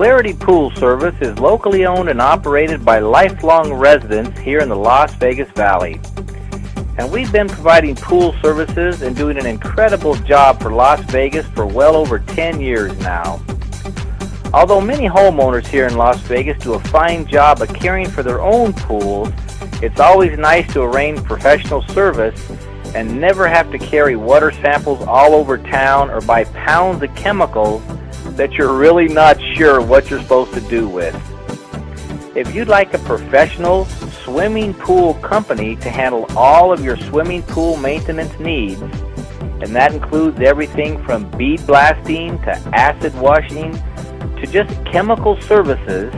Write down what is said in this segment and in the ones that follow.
Clarity Pool Service is locally owned and operated by lifelong residents here in the Las Vegas Valley. And we've been providing pool services and doing an incredible job for Las Vegas for well over 10 years now. Although many homeowners here in Las Vegas do a fine job of caring for their own pools, it's always nice to arrange professional service and never have to carry water samples all over town or buy pounds of chemicals that you're really not sure what you're supposed to do with. If you'd like a professional swimming pool company to handle all of your swimming pool maintenance needs, and that includes everything from bead blasting to acid washing to just chemical services,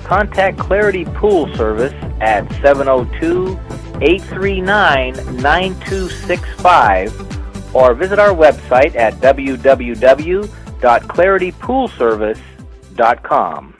contact Clarity Pool Service at 702-839-9265 or visit our website at www.claritypoolservice.com.